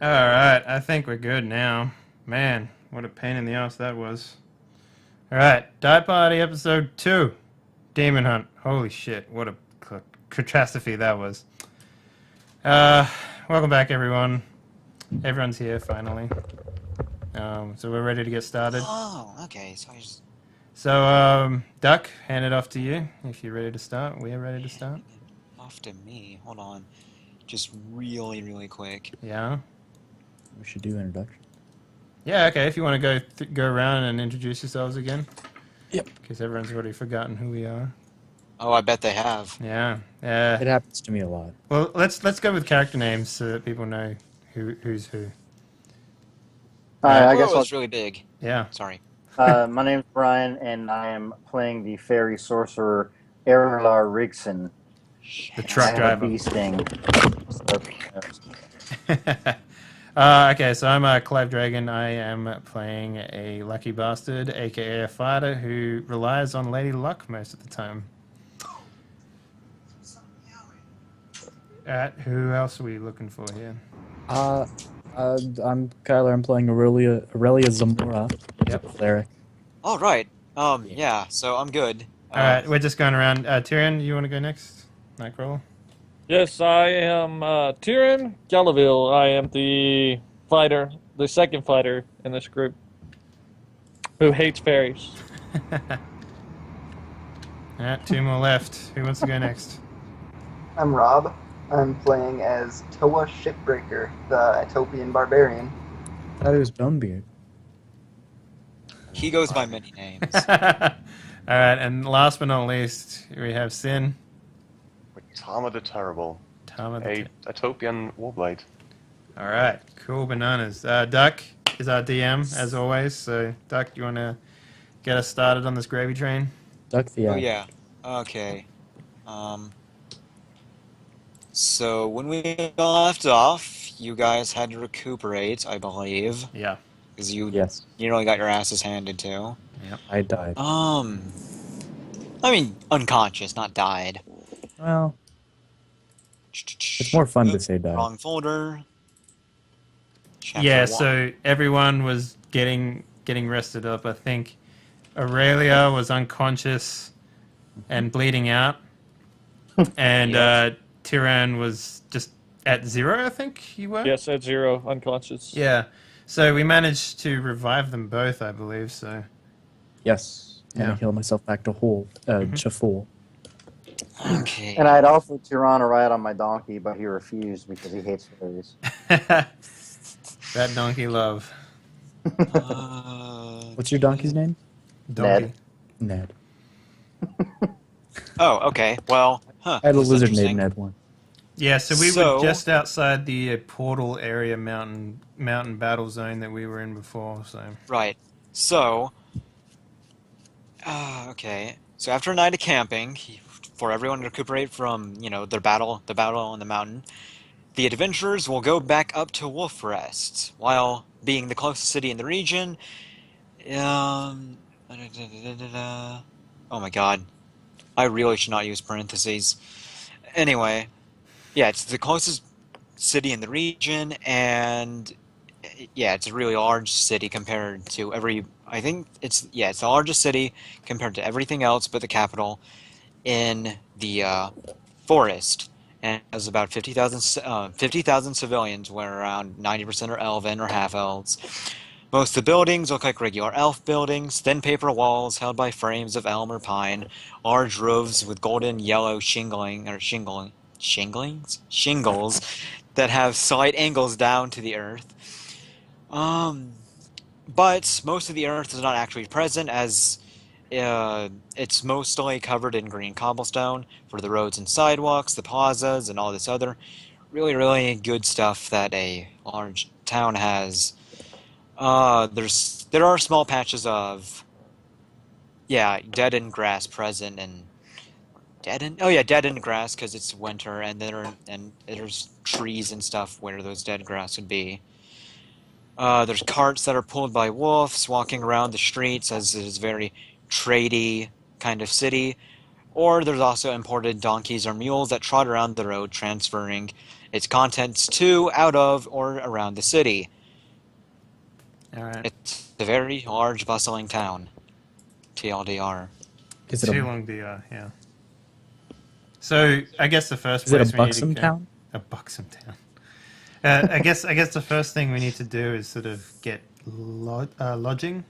All right, I think we're good now. Man, what a pain in the ass that was. All right, Die Party episode 2, Demon Hunt. Holy shit, what a catastrophe that was. Uh, Welcome back, everyone. Everyone's here finally. So we're ready to get started. Oh, okay. So I just So, Duck, hand it off to you if you're ready to start. We are ready to start. handing it off to me. Hold on. Just really, really quick. Yeah. We should do introduction. Yeah. Okay. If you want to go around and introduce yourselves again, Yep. because everyone's already forgotten who we are. Oh, I bet they have. Yeah. It happens to me a lot. Well, let's go with character names so that people know who's who. Hi, I Whoa, guess it's really big. Yeah. Sorry. my name's Brian, and I am playing the fairy sorcerer Erlar Rigson. The Shit. truck I have a driver. bee sting. Okay, so I'm a Clive Dragon. I am playing a lucky bastard, aka a fighter who relies on Lady Luck most of the time. Alright, who else are we looking for here? Uh, I'm Kyler. I'm playing Aurelia Zamora. Yep. Cleric. All right. Yeah. So I'm good. Alright, we're just going around. Tyrion, you want to go next? Nightcrawler? Yes, I am Tyrion Galaville. I am the fighter, the second fighter in this group, who hates fairies. Alright, two more left. Who wants to go next? I'm Rob. I'm playing as Toa Shipbreaker, the Etopian barbarian. I thought it was Bonebeard. He goes by many names. Alright, and last but not least, we have Sin. Tama the Terrible, Tama a Etopian warblade. Alright, cool bananas. Duck is our DM, as always. So, Duck, you want to get us started on this gravy train? Duck the Oh Eye. yeah. Okay. So when we left off, you guys had to recuperate, I believe, Yeah. because you Yes, nearly got your asses handed to. I died. I mean, unconscious, not died. Well, it's more fun to say died. Wrong folder. Chapter Yeah, 1. so everyone was getting rested up. I think Aurelia was unconscious and bleeding out. And Yes. Tyran was just at 0, I think you were? Yes, at 0, unconscious. Yeah. So we managed to revive them both, I believe, so... Yes, and Yeah. I healed myself back to to full. Okay. And I had offered Tyrann a ride on my donkey, but he refused because he hates fairies. That donkey love. What's your donkey's name? Donkey. Ned. Ned. Oh, okay. Well, huh. I had a that's lizard interesting. named Ned one. Yeah, so we So- were just outside the portal area mountain battle zone that we were in before, so... Right. So, okay. So after a night of camping, for everyone to recuperate from, the battle on the mountain, the adventurers will go back up to Wolf Rest, while being the closest city in the region. Oh my god. I really should not use parentheses. Anyway, yeah, it's the closest city in the region, and yeah, it's a really large city compared to I think it's the largest city compared to everything else but the capital in the forest. And it has about 50,000 civilians, where around 90% are elven or half-elves. Most of the buildings look like regular elf buildings, thin paper walls held by frames of elm or pine, large roofs with golden yellow shingles that have slight angles down to the earth. But most of the earth is not actually present, as it's mostly covered in green cobblestone for the roads and sidewalks, the plazas, and all this other really, really good stuff that a large town has. There are small patches of deadened grass present, and deadened grass because it's winter, and there's trees and stuff where those dead grass would be. There's carts that are pulled by wolves walking around the streets, as it is a very tradey kind of city. Or there's also imported donkeys or mules that trot around the road, transferring its contents to, out of, or around the city. All right. It's a very large, bustling town. TLDR. Is it Too a, long DR, yeah. So I guess the first is it place a we need to buxom go- town? A buxom town. I guess the first thing we need to do is sort of get lodging.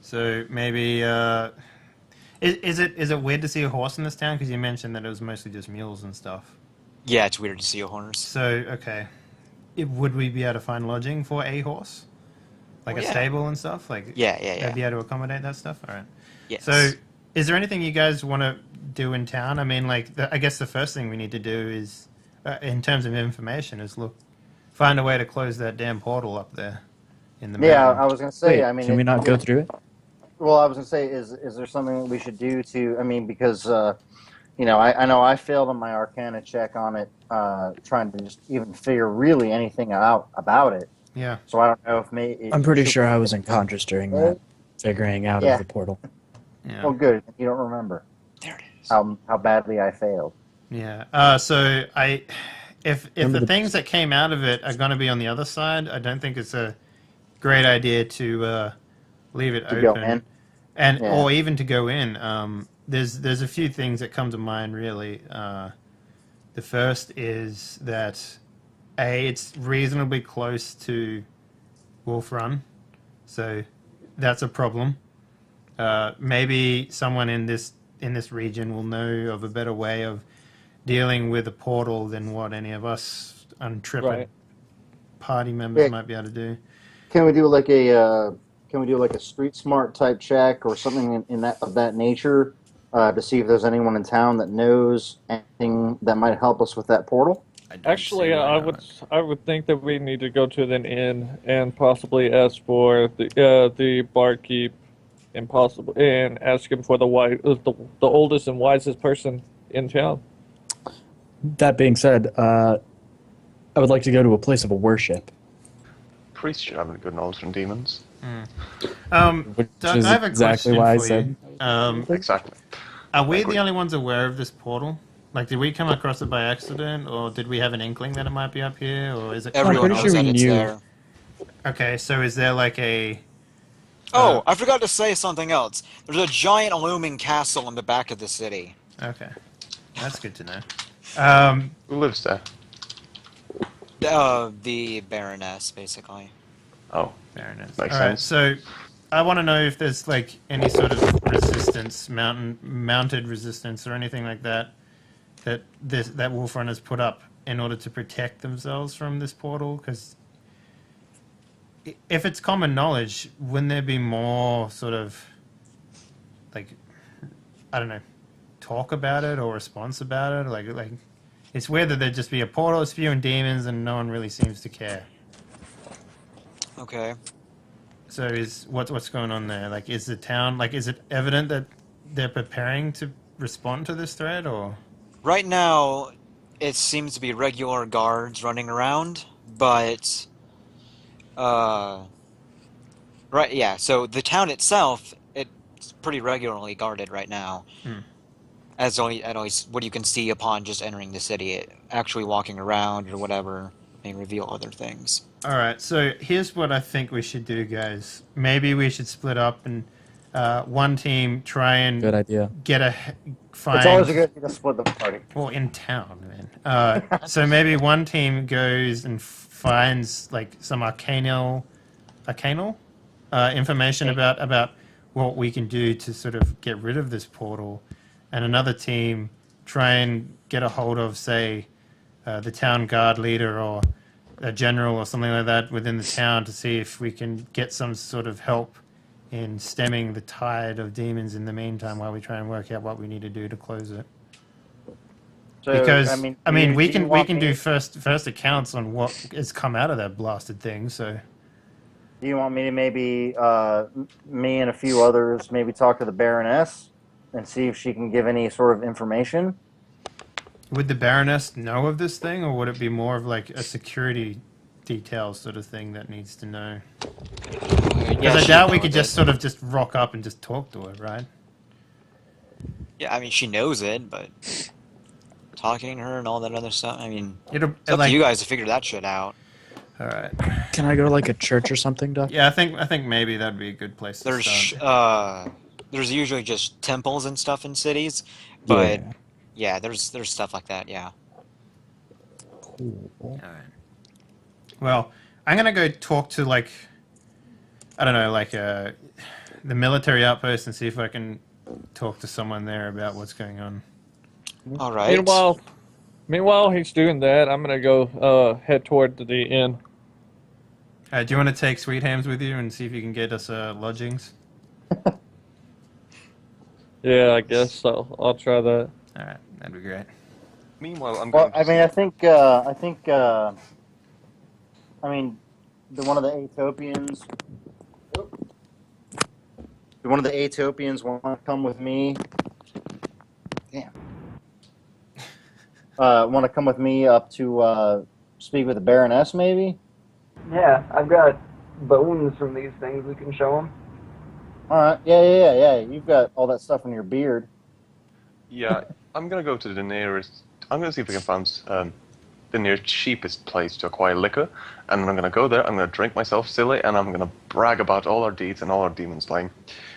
So maybe is it weird to see a horse in this town? Because you mentioned that it was mostly just mules and stuff. Yeah, it's weird to see a horse. So okay, would we be able to find lodging for a horse, like Well, a yeah. stable and stuff? Like Yeah. they'd be able to accommodate that stuff. All right. Yes. So, is there anything you guys want to do in town? I mean, like, I guess the first thing we need to do is, in terms of information, is find a way to close that damn portal up there in the Yeah, mountain. I was gonna say. Wait, I mean, can we not go through it? Well, I was gonna say, is there something that we should do to? I mean, because you know, I know I failed on my Arcana check on it, trying to just even figure really anything out about it. Yeah. So I don't know if maybe. I'm pretty sure I was unconscious during that, figuring out Yeah. of the portal. Yeah. Oh, good. You don't remember There it is. how badly I failed. Yeah. So if Remember the the- things that came out of it are going to be on the other side, I don't think it's a great idea to leave it To open. go in. And Yeah. or even to go in. There's a few things that come to mind really. The first is that it's reasonably close to Wolf Run, so that's a problem. Maybe someone in this region will know of a better way of dealing with a portal than what any of us untripped Right. party members Yeah. might be able to do. Can we do like a street smart type check or something in that of that nature to see if there's anyone in town that knows anything that might help us with that portal? Actually, I would think that we need to go to an inn and possibly ask for the barkeep and ask him for the oldest and wisest person in town. That being said, I would like to go to a place of worship, Priests should have a good knowledge from demons. which Doug, is I have a exactly question why I for said. you. Exactly. Are we Agree. the only ones aware of this portal? Like, did we come across it by accident, or did we have an inkling that it might be up here, or is it? Everyone pretty knows sure that we it's knew. there. Okay, so is there like a? Oh, I forgot to say something else. There's a giant looming castle in the back of the city. Okay, that's good to know. Who lives there? The Baroness, basically. Oh, Fair enough. Makes All right, sense. so I want to know if there's like any sort of resistance, mounted resistance, or anything like that that Wolf Run has put up in order to protect themselves from this portal. Because if it's common knowledge, wouldn't there be more sort of like, I don't know, talk about it or response about it? Like it's weird that there'd just be a portal spewing demons and no one really seems to care. Okay. So what's going on there? Like, is the town, like, is it evident that they're preparing to respond to this threat, or? Right now, it seems to be regular guards running around, but right, yeah. So the town itself, it's pretty regularly guarded right now, at least what you can see upon just entering the city. Actually walking around or whatever may reveal other things. All right. So here's what I think we should do, guys. Maybe we should split up and one team try and Good idea. find. It's always a good idea to split the party. Well, in town, man. So maybe one team goes and finds like some arcanal information about what we can do to sort of get rid of this portal, and another team try and get a hold of, say, the town guard leader or a general or something like that within the town to see if we can get some sort of help in stemming the tide of demons in the meantime while we try and work out what we need to do to close it. So, Because I mean, we do you can want do me- first accounts on what has come out of that blasted thing. So Do you want me to maybe me and a few others maybe talk to the Baroness and see if she can give any sort of information? would the Baroness know of this thing, or would it be more of like a security details sort of thing that needs to know? Because I doubt we could just sort of just rock up and just talk to her, right? Yeah, I mean, she knows it, but talking to her and all that other stuff. I mean, It'll it's up like to you guys to figure that shit out. all right. Can I go to like a church or something, Doc? Yeah, I think maybe that'd be a good place to There's start. there's usually just temples and stuff in cities, but Yeah. yeah, there's stuff like that. Yeah. Cool. All right. Well, I'm gonna go talk to like I don't know, like the military outpost and see if I can talk to someone there about what's going on. All right. Meanwhile, he's doing that. I'm gonna go head toward the inn. Do you want to take Sweet Hams with you and see if you can get us lodgings? Yeah, I guess so. I'll try that. All right, that'd be great. Meanwhile, I'm Well, going. I mean, I mean, one of the Ethiopians. Do one of the Ethiopians want to come with me? Damn. Want to come with me up to speak with the Baroness, maybe? Yeah, I've got bones from these things we can show them. All right. Yeah. You've got all that stuff in your beard. Yeah, I'm gonna go to the nearest. I'm gonna see if I can find the nearest cheapest place to acquire liquor, and I'm gonna go there. I'm gonna drink myself silly, and I'm gonna brag about all our deeds and all our demon slaying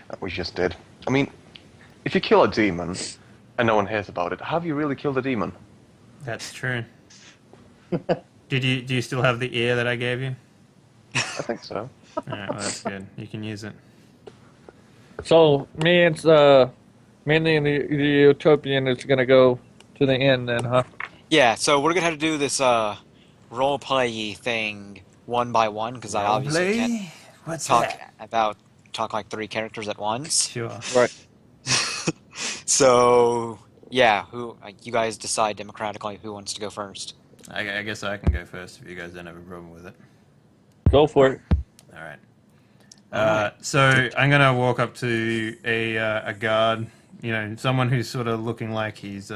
that we just did. I mean, if you kill a demon and no one hears about it, have you really killed a demon? That's true. Do you still have the ear that I gave you? I think so. All right, well, that's good. You can use it. So me and the Utopian is gonna go to the inn then, huh? Yeah. So we're gonna have to do this role play thing one by one because I obviously can't What's talk like 3 characters at once. Sure. Right. So yeah, you guys decide democratically who wants to go first. I guess I can go first if you guys don't have a problem with it. Go for it. All right. So I'm gonna walk up to a guard, someone who's sort of looking like he's,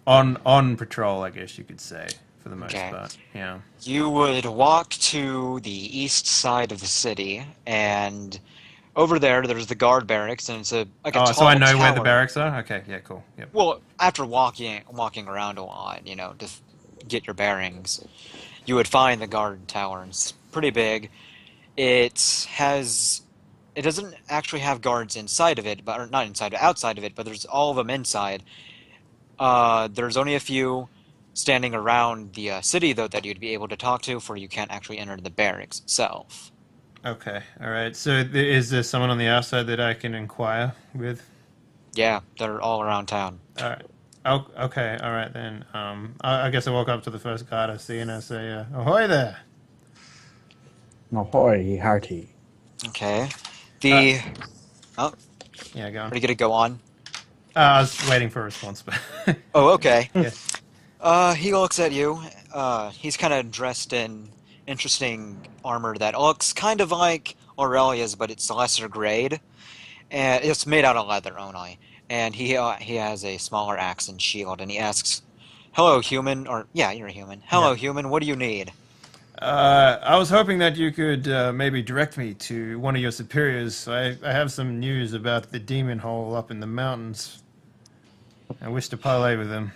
on patrol, I guess you could say, for the most Okay. part. Yeah. You would walk to the east side of the city, and over there's the guard barracks, and it's a tall so I know where the tower. barracks are. Okay. Yeah. Cool. Yep. Well, after walking around a lot, to get your bearings, you would find the guard tower. It's pretty big. It doesn't actually have guards inside of it, or not inside, but outside of it. But there's all of them inside. There's only a few standing around the city though that you'd be able to talk to, for you can't actually enter the barracks itself. Okay. All right. So is there someone on the outside that I can inquire with? Yeah, they're all around town. All right. Oh, okay. All right then. I guess I walk up to the first guard I see and I say, "Ahoy there!" Ahoy, hearty. Okay. Yeah, go on. Are you gonna go on? I was waiting for a response, but Oh, okay. Yeah. He looks at you. He's kind of dressed in interesting armor that looks kind of like Aurelia's, but it's lesser grade, and it's made out of leather only. And he has a smaller axe and shield, and he asks, "Hello, human," or yeah, you're a human. "Hello, human. What do you need?" I was hoping that you could maybe direct me to one of your superiors. I have some news about the demon hole up in the mountains. I wish to parley with him.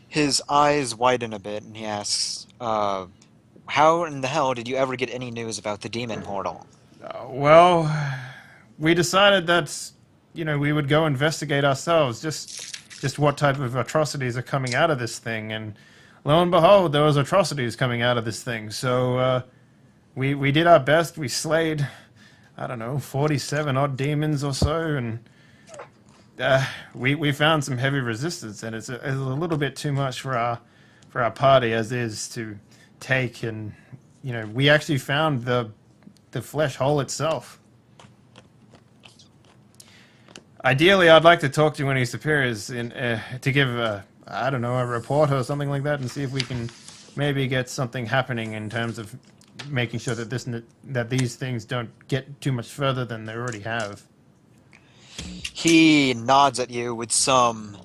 His eyes widen a bit, and he asks, "How in the hell did you ever get any news about the demon portal?" Well, we decided that, we would go investigate ourselves, just what type of atrocities are coming out of this thing, and lo and behold, there was atrocities coming out of this thing. So we did our best. We slayed, 47 odd demons or so, and we found some heavy resistance, and it's a little bit too much for our party as is to take. And we actually found the flesh hole itself. Ideally, I'd like to talk to one of your superiors to give a report or something like that, and see if we can maybe get something happening in terms of making sure that these things don't get too much further than they already have. He nods at you with some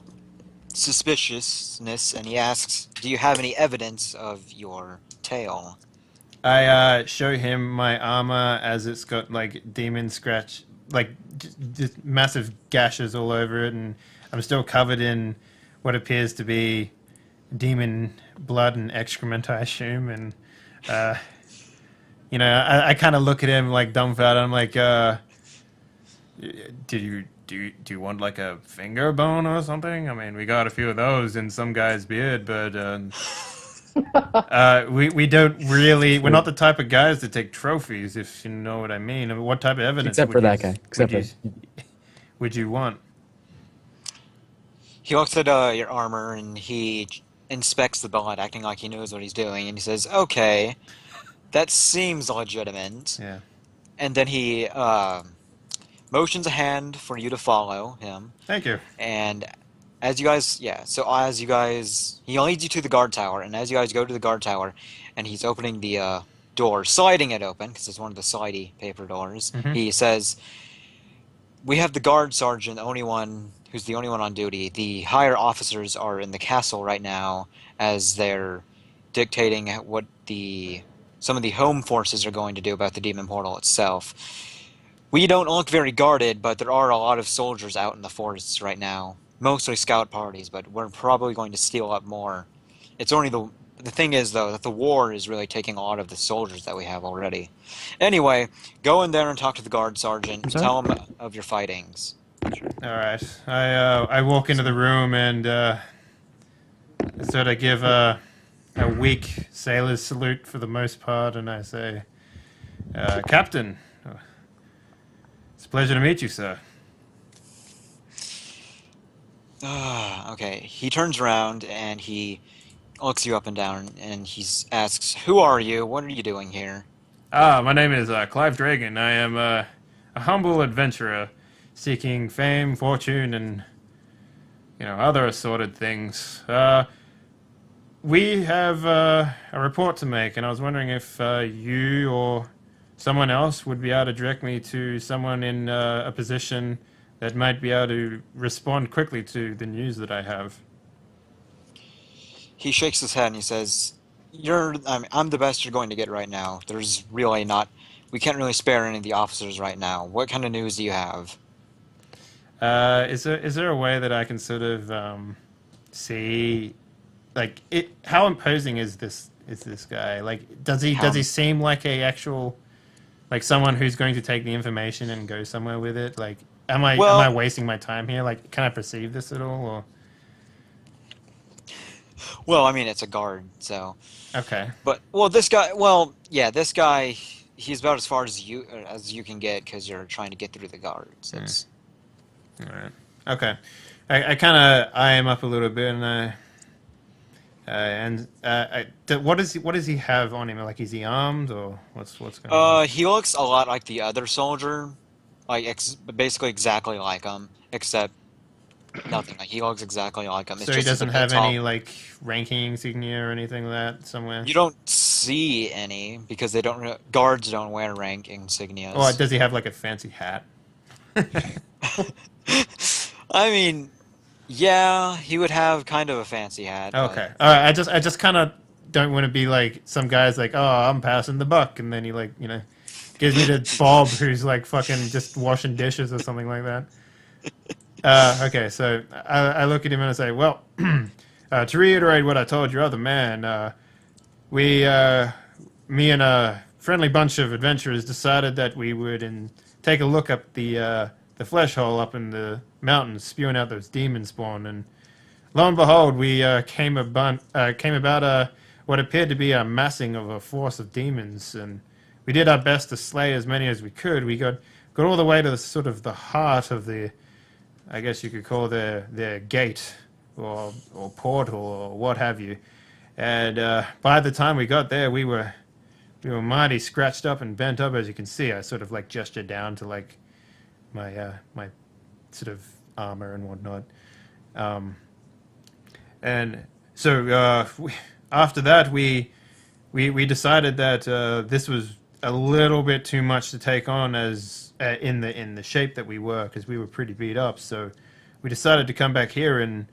suspiciousness, and he asks, "Do you have any evidence of your tale?" I show him my armor as it's got like demon scratch, like just massive gashes all over it, and I'm still covered in what appears to be demon blood and excrement, I assume. And I kind of look at him like dumbfounded. I'm like, do you want like a finger bone or something? I mean, we got a few of those in some guy's beard, but we don't really. We're not the type of guys to take trophies, if you know what I mean. I mean, what type of evidence? Except for that guy. Would you want? He looks at your armor and he inspects the blood, acting like he knows what he's doing, and he says, "Okay, that seems legitimate." Yeah. And then he motions a hand for you to follow him. Thank you. And as you guys, he leads you to the guard tower, and as you guys go to the guard tower, and he's opening the door, sliding it open, because it's one of the slidey paper doors, he says, "We have the guard sergeant, the only one on duty. The higher officers are in the castle right now, as they're dictating what some of the home forces are going to do about the demon portal itself. We don't look very guarded, but there are a lot of soldiers out in the forests right now. Mostly scout parties, but we're probably going to steal up more. It's only the thing is, though, that the war is really taking a lot of the soldiers that we have already. Anyway, go in there and talk to the guard sergeant. Tell him of your fightings." All right. I walk into the room and sort of give a weak sailor's salute for the most part, and I say, "Captain, it's a pleasure to meet you, sir." Okay. He turns around and he looks you up and down, and he asks, "Who are you? What are you doing here?" My name is Clive Dragon. I am a humble adventurer seeking fame, fortune, and other assorted things. We have a report to make, and I was wondering if you or someone else would be able to direct me to someone in a position that might be able to respond quickly to the news that I have. He shakes his head and he says, I'm the best you're going to get right now. There's really not... We can't really spare any of the officers right now. What kind of news do you have? Is there a way that I can sort of see, like, how imposing is this guy? Like, does he seem like a actual, like, someone who's going to take the information and go somewhere with it? Like, am I wasting my time here? Like, can I perceive this at all? Or? Well, I mean, it's a guard, so. Okay. But this guy, he's about as far as you can get because you're trying to get through the guards. It's. All right. Okay. I kind of eye him up a little bit, and what does he have on him? Like, is he armed or what's going on? He looks a lot like the other soldier, like basically exactly like him, except nothing. Like, he looks exactly like him. So he doesn't have any like ranking insignia or anything like that somewhere. You don't see any because guards don't wear rank insignias. Oh, does he have like a fancy hat? I mean, yeah, he would have kind of a fancy hat. Okay. All right. I just kind of don't want to be like some guy's like, oh, I'm passing the buck, and then he like gives me to Bob, who's like fucking just washing dishes or something like that. Okay, so I look at him and I say, well, to reiterate what I told your other man, me and a friendly bunch of adventurers decided that we would take a look up the flesh hole up in the mountains, spewing out those demon spawn, and lo and behold, we came about what appeared to be a massing of a force of demons, and we did our best to slay as many as we could. We got all the way to the heart of the, I guess you could call their gate or portal or what have you, and by the time we got there, we were mighty scratched up and bent up, as you can see. I sort of like gestured down to like my sort of armor and whatnot, and so after that we decided that this was a little bit too much to take on as in the shape that we were, because we were pretty beat up. So we decided to come back here and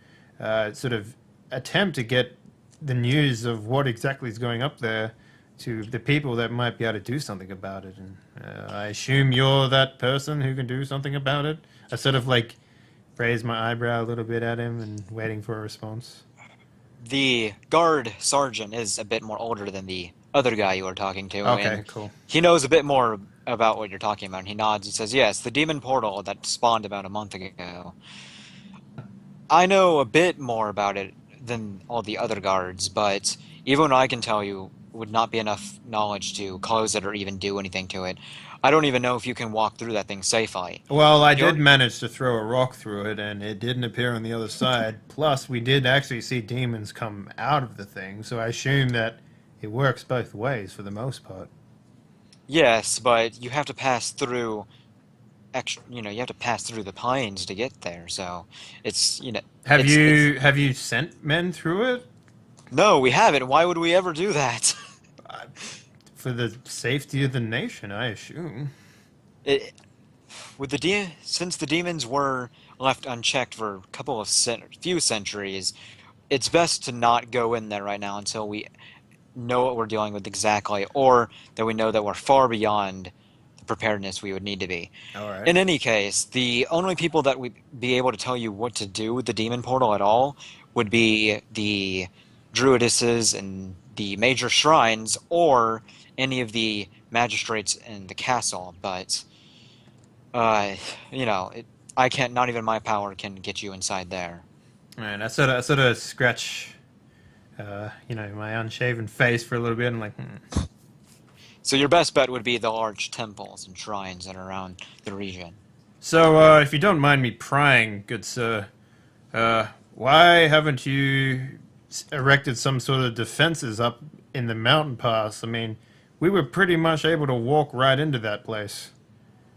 sort of attempt to get the news of what exactly is going up there to the people that might be able to do something about it. And I assume you're that person who can do something about it. I sort of like raise my eyebrow a little bit at him and waiting for a response. The guard sergeant is a bit more older than the other guy you were talking to, Okay, and cool. he knows a bit more about what you're talking about. And he nods and says, "Yes, the demon portal that spawned about a month ago. I know a bit more about it than all the other guards, but even what I can tell you would not be enough knowledge to close it or even do anything to it. I don't even know if you can walk through that thing safely." Well, I You're- did manage to throw a rock through it, and it didn't appear on the other side. Plus, we did actually see demons come out of the thing, so I assume that it works both ways for the most part. Yes, but you have to pass through you have to pass through the pines to get there, so it's, Have it's- have you sent men through it No, we haven't. Why would we ever do that? for the safety of the nation? I assume. It, since the demons were left unchecked for a couple of few centuries, it's best to not go in there right now until we know what we're dealing with exactly, or that we know that we're far beyond the preparedness we would need to be. All right. In any case, the only people that would be able to tell you what to do with the demon portal at all would be the druidesses and the major shrines, or any of the magistrates in the castle. But, I can't. Not even my power can get you inside there. Man, I sort of scratch, my unshaven face for a little bit. And like, So your best bet would be the large temples and shrines that are around the region. So, if you don't mind me prying, good sir, why haven't you erected some sort of defenses up in the mountain pass? I mean, we were pretty much able to walk right into that place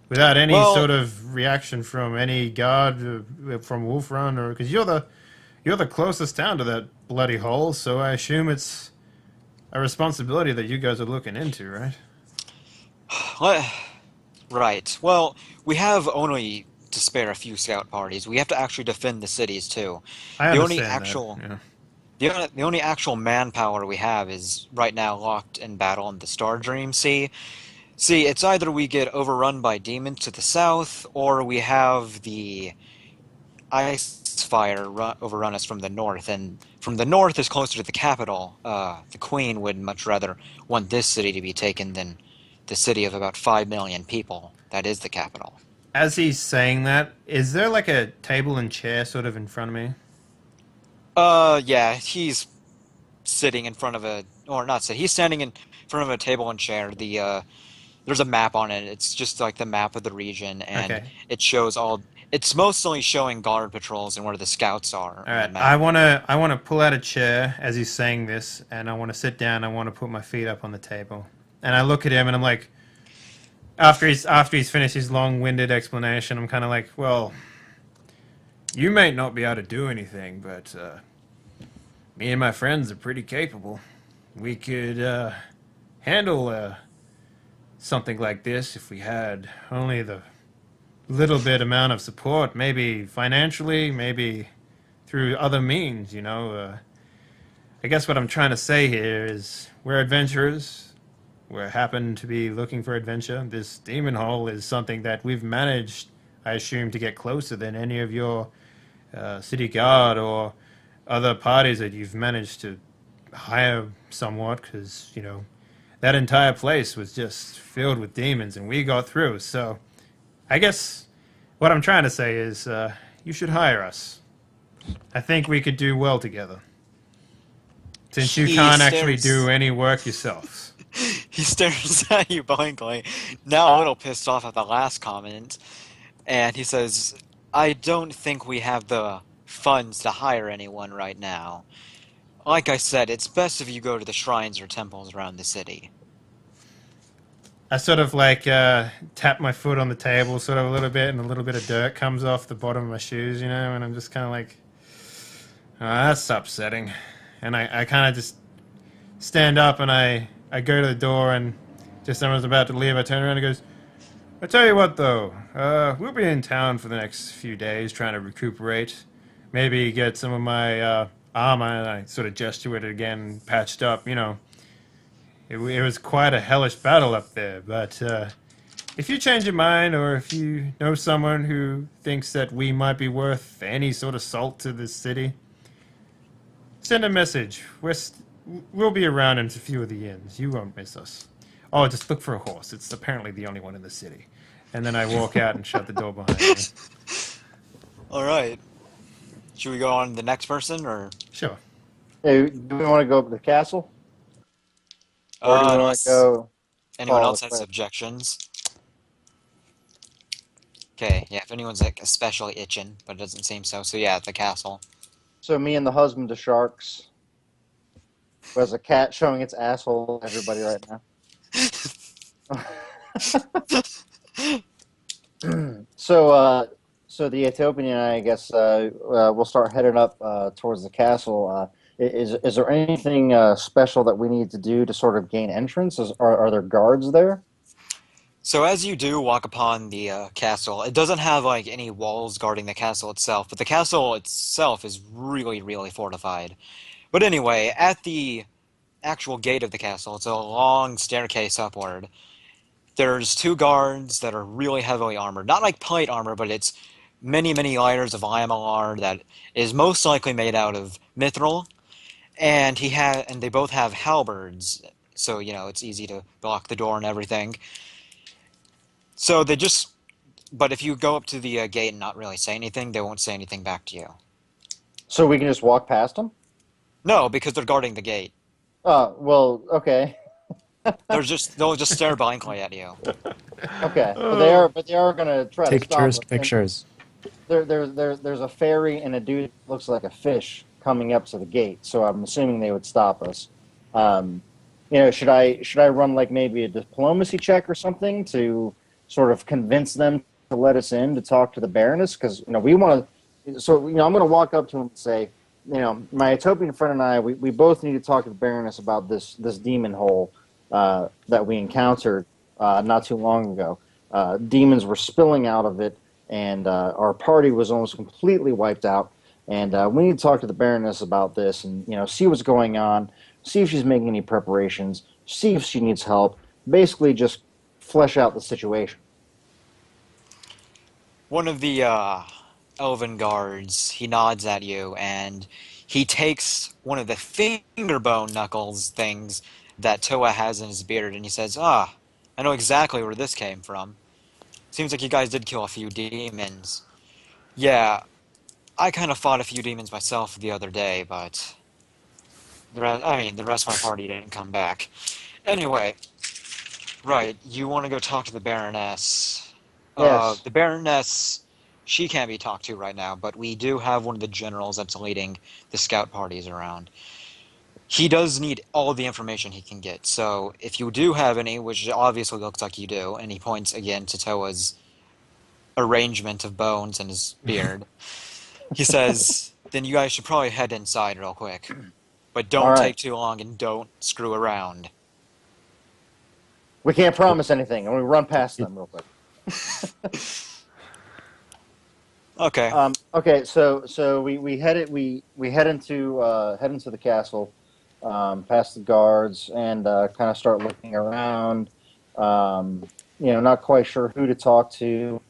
without any Well- sort of reaction from any guard from Wolf Run, or because you're the closest town to that bloody hole. So I assume it's a responsibility that you guys are looking into, right? Right. Well, we have only to spare a few scout parties. We have to actually defend the cities too. I The understand only that, actual- yeah. The only actual manpower we have is right now locked in battle in the Star Dream Sea. See, it's either we get overrun by demons to the south, or we have the ice fire overrun us from the north. And from the north is closer to the capital. The Queen would much rather want this city to be taken than the city of about 5 million people. That is the capital. As he's saying that, is there like a table and chair sort of in front of me? Yeah, he's sitting in front of he's standing in front of a table and chair. There's a map on it. It's just like the map of the region, and Okay. it shows it's mostly showing guard patrols and where the scouts are. All right, I wanna pull out a chair as he's saying this, and I want to sit down. I want to put my feet up on the table, and I look at him, and I'm like, after he's finished his long-winded explanation, I'm kind of like, well, you may not be able to do anything, but me and my friends are pretty capable. We could handle something like this if we had only the little bit amount of support, maybe financially, maybe through other means, I guess what I'm trying to say here is we're adventurers. We happen to be looking for adventure. This demon hole is something that we've managed, I assume, to get closer than any of your city guard or other parties that you've managed to hire somewhat, because, that entire place was just filled with demons and we got through. So I guess what I'm trying to say is you should hire us. I think we could do well together. Since you He can't actually stares- do any work yourselves. He stares at you blankly, now a little pissed off at the last comment, and he says, "I don't think we have the funds to hire anyone right now. Like I said, it's best if you go to the shrines or temples around the city." I sort of tap my foot on the table sort of a little bit, and a little bit of dirt comes off the bottom of my shoes, and I'm just kind of like, oh, that's upsetting. And I kind of just stand up and I go to the door, and just as I was about to leave, I turn around and goes, I tell you what though, we'll be in town for the next few days trying to recuperate, maybe get some of my armor, and I sort of gesture at it again, patched up, It was quite a hellish battle up there, but if you change your mind, or if you know someone who thinks that we might be worth any sort of salt to this city, send a message. We'll be around in a few of the inns. You won't miss us. Oh, just look for a horse. It's apparently the only one in the city. And then I walk out and shut the door behind me. All right. Should we go on to the next person, or? Sure. Hey, do we want to go up to the castle? Or do we want Unless to go? anyone follow else has the way? objections. Okay, yeah, if anyone's like especially itching, but it doesn't seem so. So yeah, at the castle. So me and the husband of sharks. Who has a cat showing its asshole to everybody right now. So the Ethiopian, I guess, we'll start heading up towards the castle. Is there anything special that we need to do to sort of gain entrance? Are there guards there? So as you do walk upon the castle, it doesn't have like any walls guarding the castle itself, but the castle itself is really, really fortified. But anyway, at the actual gate of the castle, it's a long staircase upward. There's two guards that are really heavily armored. Not like plate armor, but it's many, many layers of Iamalar that is most likely made out of mithril. And they both have halberds, so it's easy to block the door and everything. So but if you go up to the gate and not really say anything, they won't say anything back to you. So we can just walk past them? No, because they're guarding the gate. Well, okay. They'll just stare blankly at you. Okay, but they are going to try to Take stop tourist us. pictures. There's a fairy and a dude that looks like a fish coming up to the gate, so I'm assuming they would stop us. Should I run like maybe a diplomacy check or something to sort of convince them to let us in to talk to the Baroness? Because we want to. So I'm going to walk up to him and say, my Ethiopian friend and I, we both need to talk to the Baroness about this demon hole that we encountered not too long ago. Demons were spilling out of it, and our party was almost completely wiped out. And we need to talk to the Baroness about this and see what's going on, see if she's making any preparations, see if she needs help. Basically, just flesh out the situation. One of the elven guards, he nods at you, and he takes one of the finger bone knuckles things that Toa has in his beard, and he says, I know exactly where this came from. Seems like you guys did kill a few demons. Yeah, I kind of fought a few demons myself the other day, but the rest of my party didn't come back. Anyway, right, you want to go talk to the Baroness. Yes. The Baroness, she can't be talked to right now, but we do have one of the generals that's leading the scout parties around. He does need all the information he can get, so if you do have any, which obviously looks like you do, and he points again to Toa's arrangement of bones and his beard, he says, then you guys should probably head inside real quick. But don't take too long and don't screw around. We can't promise anything, and we run past them real quick. Okay. Okay. So we head into the castle, past the guards, and kind of start looking around. Not quite sure who to talk to.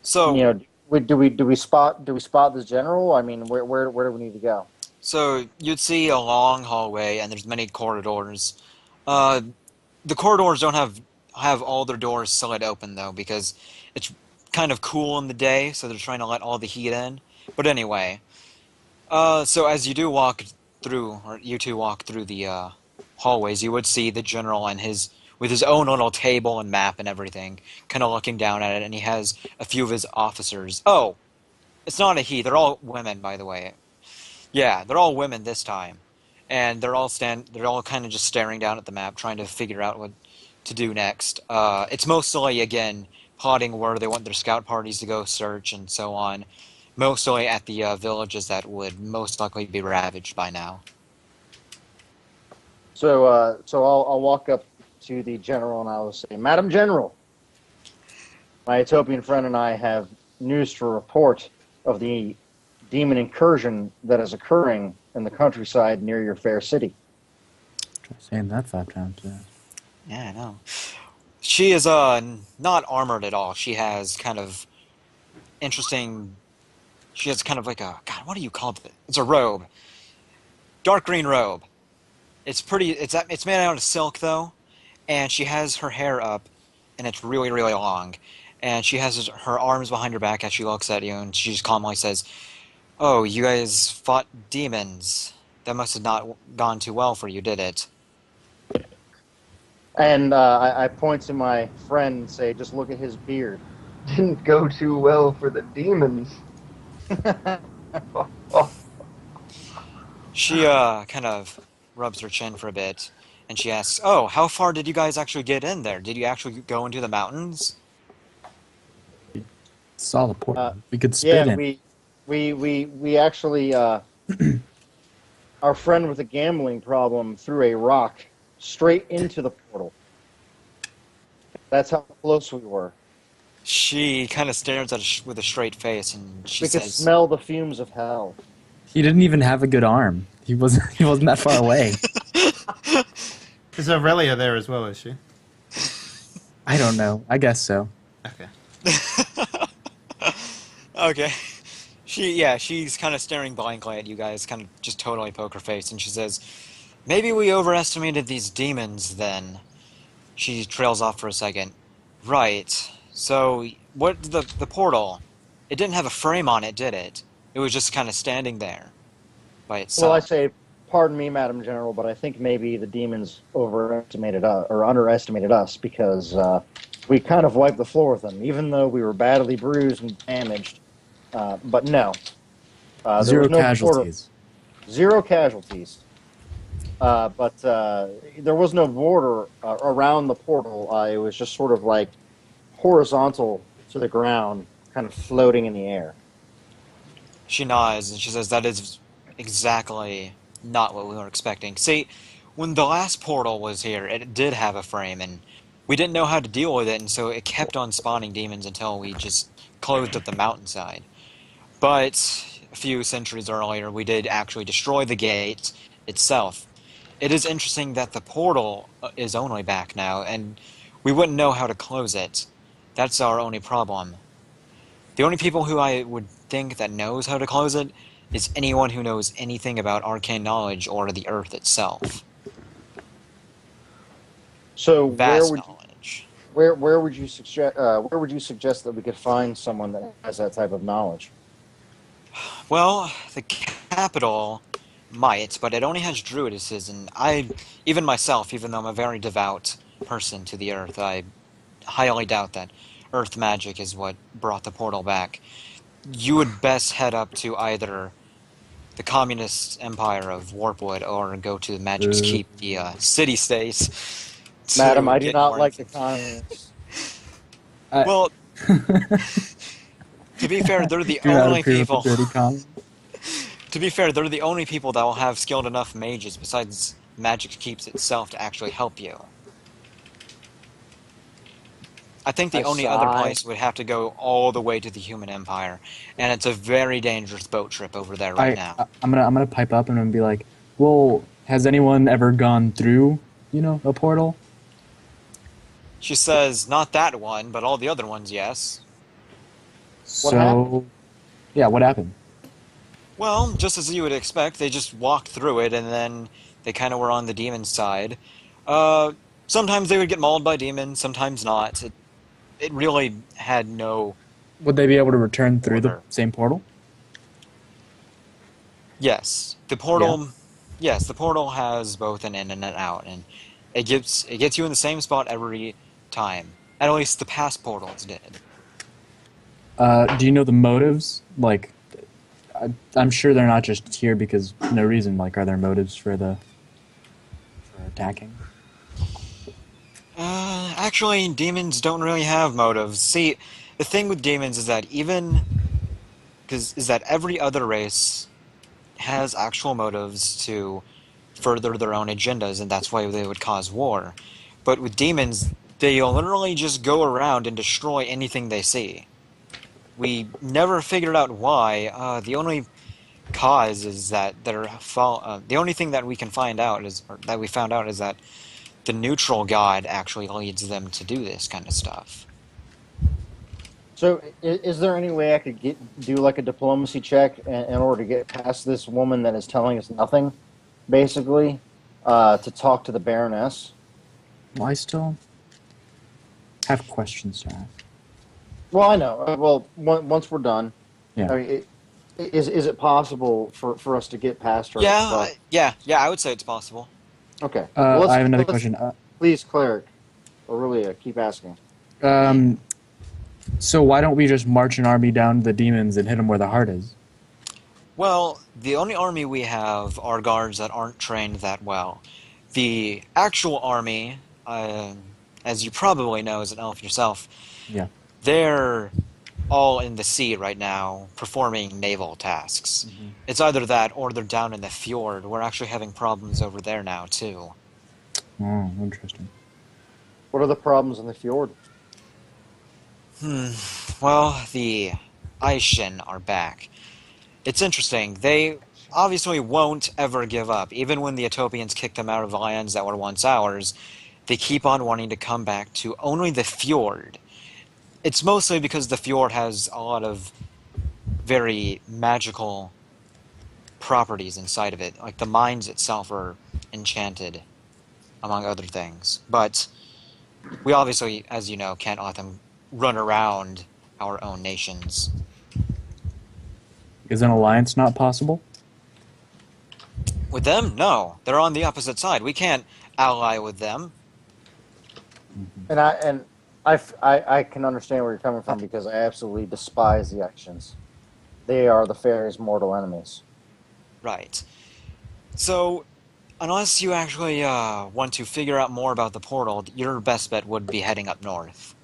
So do we spot this general? I mean, where do we need to go? So you'd see a long hallway, and there's many corridors. The corridors don't have all their doors solid open though, because it's kind of cool in the day, so they're trying to let all the heat in. But anyway, so as you do walk through, or you two walk through the hallways, you would see the general and with his own little table and map and everything, kind of looking down at it, and he has a few of his officers. Oh, it's not a he, they're all women, by the way. Yeah, they're all women this time. And they're all kind of just staring down at the map, trying to figure out what to do next. It's mostly, again, plotting where they want their scout parties to go search and so on. Mostly at the villages that would most likely be ravaged by now. So I'll walk up to the general and I will say, Madam General, my Ethiopian friend and I have news to report of the demon incursion that is occurring in the countryside near your fair city. Try saying that 5 times. Yeah. Yeah, I know. She is not armored at all. She has kind of interesting. She has kind of like a God. What do you call it? It's a robe, dark green robe. It's pretty. It's made out of silk though, and she has her hair up, and it's really really long, and she has her arms behind her back as she looks at you, and she just calmly says, "Oh, you guys fought demons. That must have not gone too well for you, did it?" And I point to my friend and say, just look at his beard. Didn't go too well for the demons. She kind of rubs her chin for a bit, and she asks, "Oh, how far did you guys actually get in there? Did you actually go into the mountains?" Saw the portal. We could spit Yeah, in. we actually our friend with a gambling problem threw a rock straight into the portal. That's how close we were. She kind of stares at us with a straight face, and she We could says, smell the fumes of hell. He didn't even have a good arm. He wasn't. He wasn't that far away. Is Aurelia there as well, is she? I don't know. I guess so. Okay. "Okay." She's kind of staring blankly at you guys, kind of just totally poker face, and she says, "Maybe we overestimated these demons then." She trails off for a second. "Right. So, what the portal? It didn't have a frame on it, did it? It was just kind of standing there by itself." Well, I say, pardon me, Madam General, but I think maybe the demons overestimated us or underestimated us because we kind of wiped the floor with them, even though we were badly bruised and damaged. But no, there Zero was no casualties. Portal, zero casualties. But there was no border around the portal. It was just sort of like horizontal to the ground, kind of floating in the air. She nods and she says, "That is exactly not what we were expecting." See, when the last portal was here, it did have a frame, and we didn't know how to deal with it, and so it kept on spawning demons until we just closed up the mountainside. But a few centuries earlier, we did actually destroy the gate itself. It is interesting that the portal is only back now, and we wouldn't know how to close it. That's our only problem. The only people who I would think that knows how to close it is anyone who knows anything about arcane knowledge or the Earth itself. So Vast knowledge. where would you suggest that we could find someone that has that type of knowledge? Well, the capital might, but it only has druidesses, and even myself, even though I'm a very devout person to the Earth, I highly doubt that Earth magic is what brought the portal back. You would best head up to either the Communist Empire of Warpwood or go to Magic's Keep, the city states. Madam, I do get not more like the info. communists. Well, to be fair, they're the Do not only approve of people. the dirty con. To be fair, they're the only people that will have skilled enough mages besides Magic Keeps itself to actually help you. I think the I only other sigh. place would have to go all the way to the Human Empire, and it's a very dangerous boat trip over there right now. I'm gonna pipe up and I'm gonna be like, well, has anyone ever gone through, a portal? She says, "Not that one, but all the other ones, yes." What happened? Yeah, what happened? Well, just as you would expect, they just walked through it, and then they kind of were on the demon side. Sometimes they would get mauled by demons, sometimes not. It really had no... Would they be able to return through the Order. same portal? Yes, the portal. Yes, the portal has both an in and an out, and it gets you in the same spot every time. At least the past portals did. Do you know the motives? Like, I'm sure they're not just here because no reason. Like, are there motives for attacking? Actually, demons don't really have motives. See, the thing with demons is that every other race has actual motives to further their own agendas, and that's why they would cause war. But with demons, they literally just go around and destroy anything they see. We never figured out why. The only cause is that the only thing that we can find out is, or that we found out is that the neutral god actually leads them to do this kind of stuff. So, is there any way I could do like a diplomacy check in order to get past this woman that is telling us nothing, basically, to talk to the Baroness? Well, I still have questions to ask. Well, I know. Well, once we're done, Yeah. I mean, is it possible for us to get past her? Yeah, I would say it's possible. Okay. I have another question. Please, cleric, Aurelia, keep asking. So why don't we just march an army down to the demons and hit them where the heart is? Well, the only army we have are guards that aren't trained that well. The actual army, as you probably know as an elf yourself, Yeah. they're all in the sea right now performing naval tasks. Mm-hmm. It's either that or they're down in the fjord. We're actually having problems over there now, too. Oh, interesting. What are the problems in the fjord? Well, the Aishin are back. It's interesting. They obviously won't ever give up. Even when the Utopians kicked them out of the lands that were once ours, they keep on wanting to come back to only the fjord. It's mostly because the fjord has a lot of very magical properties inside of it. Like the mines itself are enchanted, among other things. But we obviously, as you know, can't let them run around our own nations. Is an alliance not possible? With them? No. They're on the opposite side. We can't ally with them. And I can understand where you're coming from because I absolutely despise the actions. They are the fairy's mortal enemies. Right. So, unless you actually want to figure out more about the portal, your best bet would be heading up north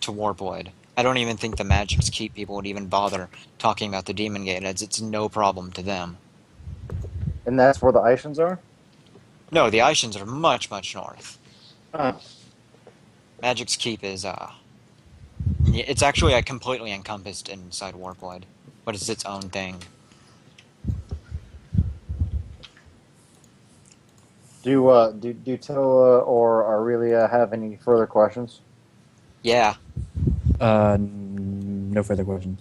to Warpwood. I don't even think the Magic's Keep people would even bother talking about the Demon Gate, as it's no problem to them. And that's where the Ishans are? No, the Ishans are much, much north. Oh. Magic's Keep is, it's actually completely encompassed inside Warpwood, but it's its own thing. Do Toa or Aurelia have any further questions? Yeah. No further questions.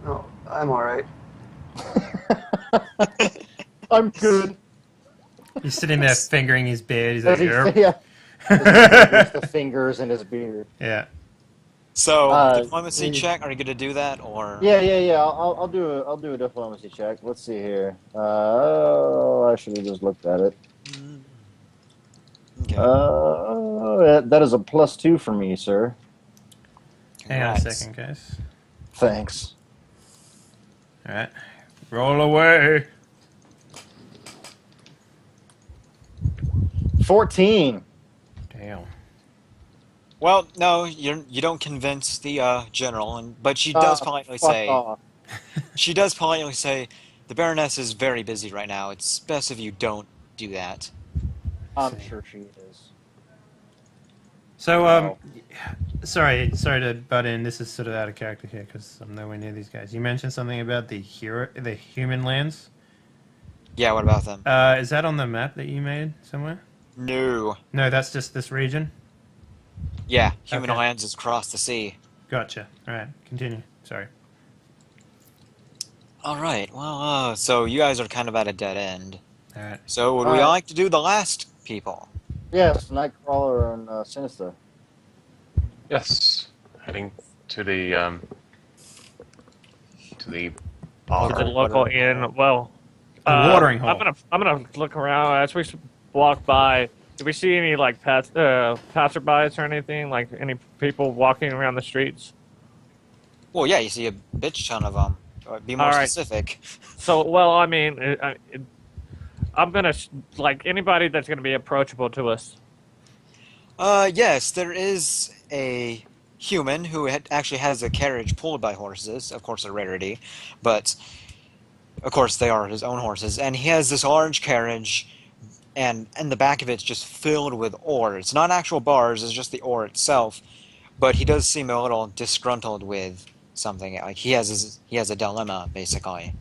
No, I'm alright. I'm good. He's sitting there fingering his beard. He's like, Yeah. "Yep." Just the fingers in his beard. Yeah. So, diplomacy check, are you going to do that, or...? Yeah. I'll do a diplomacy check. Let's see here. I should have just looked at it. Okay. That is a +2 for me, sir. Hang on a Congrats. second, guys. Thanks. All right. Roll away. 14. Damn. Well, no, you don't convince the general, but she does politely Fuck say... off. She does politely say, the Baroness is very busy right now. It's best if you don't do that. I'm sure she is. So, sorry to butt in. This is sort of out of character here because I'm nowhere near these guys. You mentioned something about the human lands. Yeah, what about them? Is that on the map that you made somewhere? No. No, that's just this region. Yeah, human Okay. lands is across the sea. Gotcha. All right, continue. Sorry. Alright, well, so you guys are kind of at a dead end. All right. So would we Alright. like to do the last people? Yes, Nightcrawler and Sinister. Yes. Heading to the To the bar. local inn. Well, A watering hole. I'm gonna look around as we walk by. Do we see any like passerbys or anything? Like any people walking around the streets? Well, yeah, you see a bitch ton of them. Be more Alright. specific. So, well, I mean, I'm gonna like anybody that's gonna be approachable to us. Yes, there is a human who actually has a carriage pulled by horses. Of course, a rarity, but of course they are his own horses. And he has this large carriage, and the back of it's just filled with ore. It's not actual bars; it's just the ore itself. But he does seem a little disgruntled with something. Like he has a dilemma, basically.